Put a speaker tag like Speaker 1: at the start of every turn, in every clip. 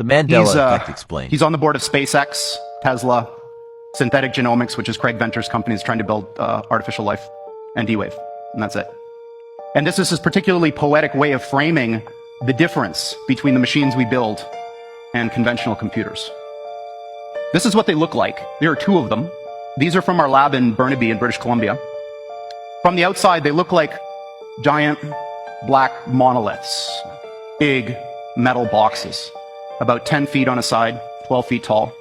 Speaker 1: The Mandela effect explained.
Speaker 2: He's on the board of SpaceX, Tesla, Synthetic Genomics, which is Craig Venter's company, is trying to build artificial life, and D-Wave, and that's it. And this is his particularly poetic way of framing the difference between the machines we build and conventional computers. This is what they look like. There are two of them. These are from our lab in Burnaby in British Columbia. From the outside, they look like giant black monoliths, big metal boxes, about 10 feet on a side, 12 feet tall.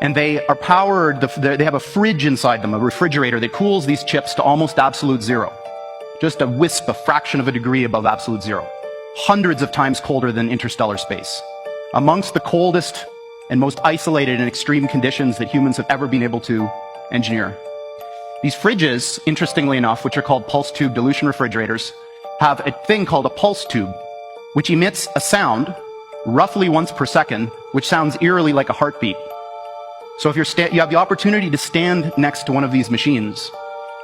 Speaker 2: And they are powered, they have a fridge inside them, a refrigerator that cools these chips to almost absolute zero. Just a wisp, a fraction of a degree above absolute zero. Hundreds of times colder than interstellar space. Amongst the coldest and most isolated and extreme conditions that humans have ever been able to engineer. These fridges, interestingly enough, which are called pulse tube dilution refrigerators, have a thing called a pulse tube, which emits a sound roughly once per second, which sounds eerily like a heartbeat. So if you have the opportunity to stand next to one of these machines,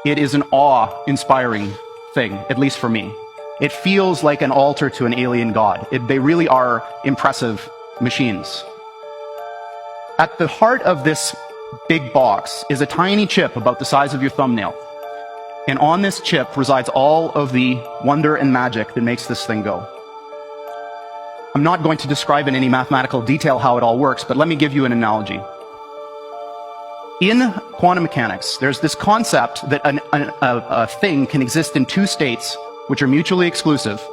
Speaker 2: it is an awe-inspiring thing, at least for me. It feels like an altar to an alien god. They really are impressive machines. At the heart of this big box is a tiny chip about the size of your thumbnail. And on this chip resides all of the wonder and magic that makes this thing go. I'm not going to describe in any mathematical detail how it all works, but let me give you an analogy. In quantum mechanics, there's this concept that a thing can exist in two states which are mutually exclusive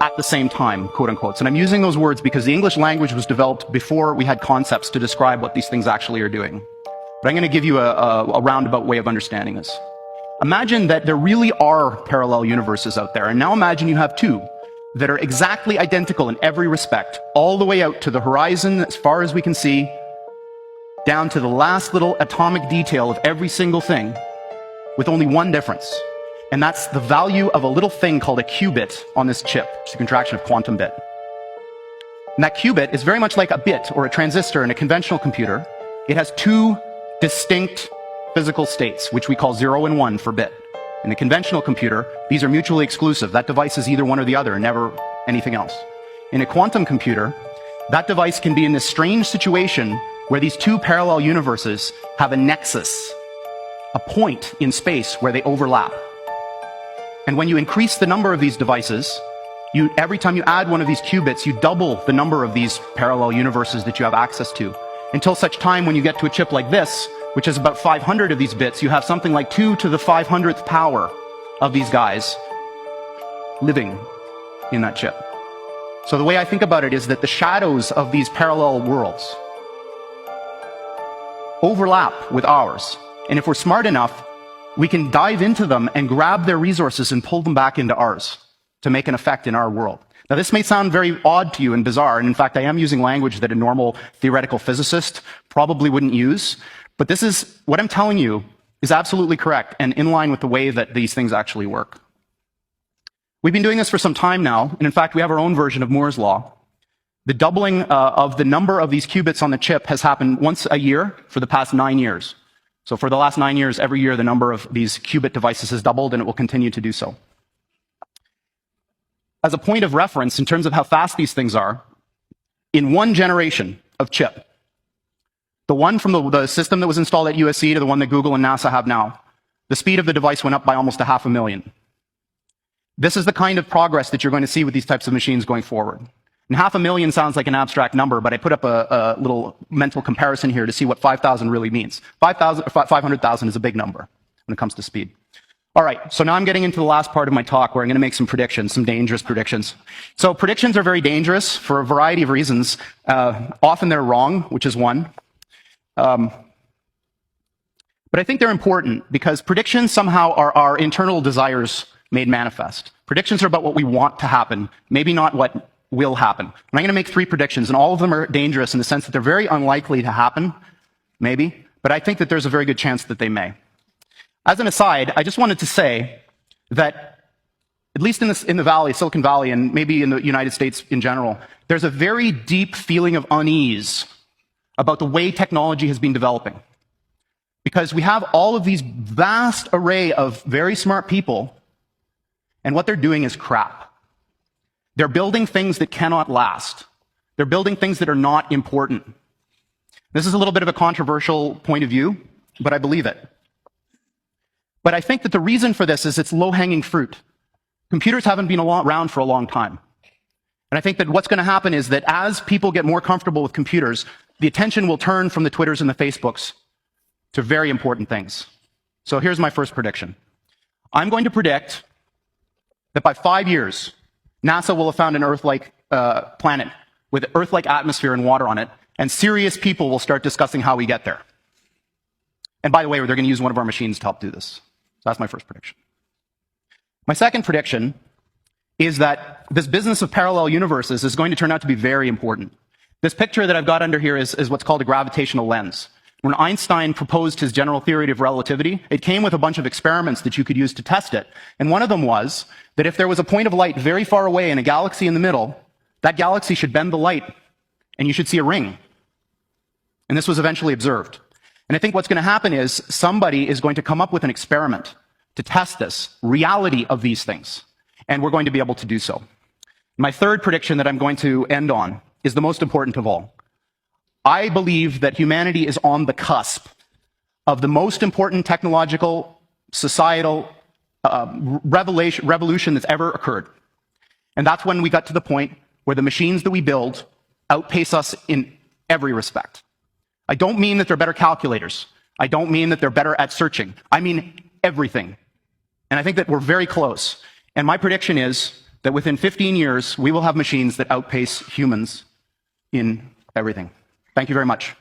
Speaker 2: at the same time, quote unquote. And I'm using those words because the English language was developed before we had concepts to describe what these things actually are doing. But I'm going to give you a roundabout way of understanding this. Imagine that there really are parallel universes out there, and now imagine you have two that are exactly identical in every respect, all the way out to the horizon as far as we can see, down to the last little atomic detail of every single thing, with only one difference. And that's the value of a little thing called a qubit on this chip, which is a contraction of quantum bit. And that qubit is very much like a bit or a transistor in a conventional computer. It has two distinct physical states, which we call 0 and 1 for bit. In a conventional computer, these are mutually exclusive. That device is either one or the other, never anything else. In a quantum computer, that device can be in this strange situation where these two parallel universes have a nexus, a point in space where they overlap. And when you increase the number of these devices, every time you add one of these qubits, you double the number of these parallel universes that you have access to. Until such time when you get to a chip like this, which is about 500 of these bits, you have something like 2 to the 500th power of these guys living in that chip. So the way I think about it is that the shadows of these parallel worlds overlap with ours. And if we're smart enough, we can dive into them and grab their resources and pull them back into ours to make an effect in our world. Now, this may sound very odd to you and bizarre, and in fact, I am using language that a normal theoretical physicist probably wouldn't use, but this is, what I'm telling you is absolutely correct and in line with the way that these things actually work. We've been doing this for some time now, and in fact, we have our own version of Moore's Law. The doubling of the number of these qubits on the chip has happened once a year for the past 9 years. So for the last 9 years, every year the number of these qubit devices has doubled, and it will continue to do so. As a point of reference, in terms of how fast these things are, in one generation of chip, the one from the system that was installed at USC to the one that Google and NASA have now, the speed of the device went up by almost 500,000. This is the kind of progress that you're going to see with these types of machines going forward. And 500,000 sounds like an abstract number, but I put up a little mental comparison here to see what 5,000 really means. 500,000 is a big number when it comes to speed. All right, so now I'm getting into the last part of my talk where I'm going to make some predictions, some dangerous predictions. So predictions are very dangerous for a variety of reasons. Often they're wrong, which is one. But I think they're important because predictions somehow are our internal desires made manifest. Predictions are about what we want to happen, maybe not what will happen. And I'm going to make 3 predictions, and all of them are dangerous in the sense that they're very unlikely to happen, maybe, but I think that there's a very good chance that they may. As an aside, I just wanted to say that, at least in the Valley, Silicon Valley, and maybe in the United States in general, there's a very deep feeling of unease about the way technology has been developing. Because we have all of these vast array of very smart people, and what they're doing is crap. They're building things that cannot last. They're building things that are not important. This is a little bit of a controversial point of view, but I believe it. But I think that the reason for this is it's low-hanging fruit. Computers haven't been around for a long time. And I think that what's going to happen is that as people get more comfortable with computers, the attention will turn from the Twitters and the Facebooks to very important things. So here's my first prediction. I'm going to predict that by 5 years, NASA will have found an Earth-like planet with Earth-like atmosphere and water on it, and serious people will start discussing how we get there. And by the way, they're going to use one of our machines to help do this. So that's my first prediction. My second prediction is that this business of parallel universes is going to turn out to be very important. This picture that I've got under here is what's called a gravitational lens. When Einstein proposed his general theory of relativity, it came with a bunch of experiments that you could use to test it. And one of them was that if there was a point of light very far away and a galaxy in the middle, that galaxy should bend the light, and you should see a ring. And this was eventually observed. And I think what's going to happen is somebody is going to come up with an experiment to test this reality of these things. And we're going to be able to do so. My third prediction that I'm going to end on is the most important of all. I believe that humanity is on the cusp of the most important technological, societal revolution that's ever occurred. And that's when we got to the point where the machines that we build outpace us in every respect. I don't mean that they're better calculators. I don't mean that they're better at searching. I mean everything. And I think that we're very close. And my prediction is that within 15 years, we will have machines that outpace humans in everything. Thank you very much.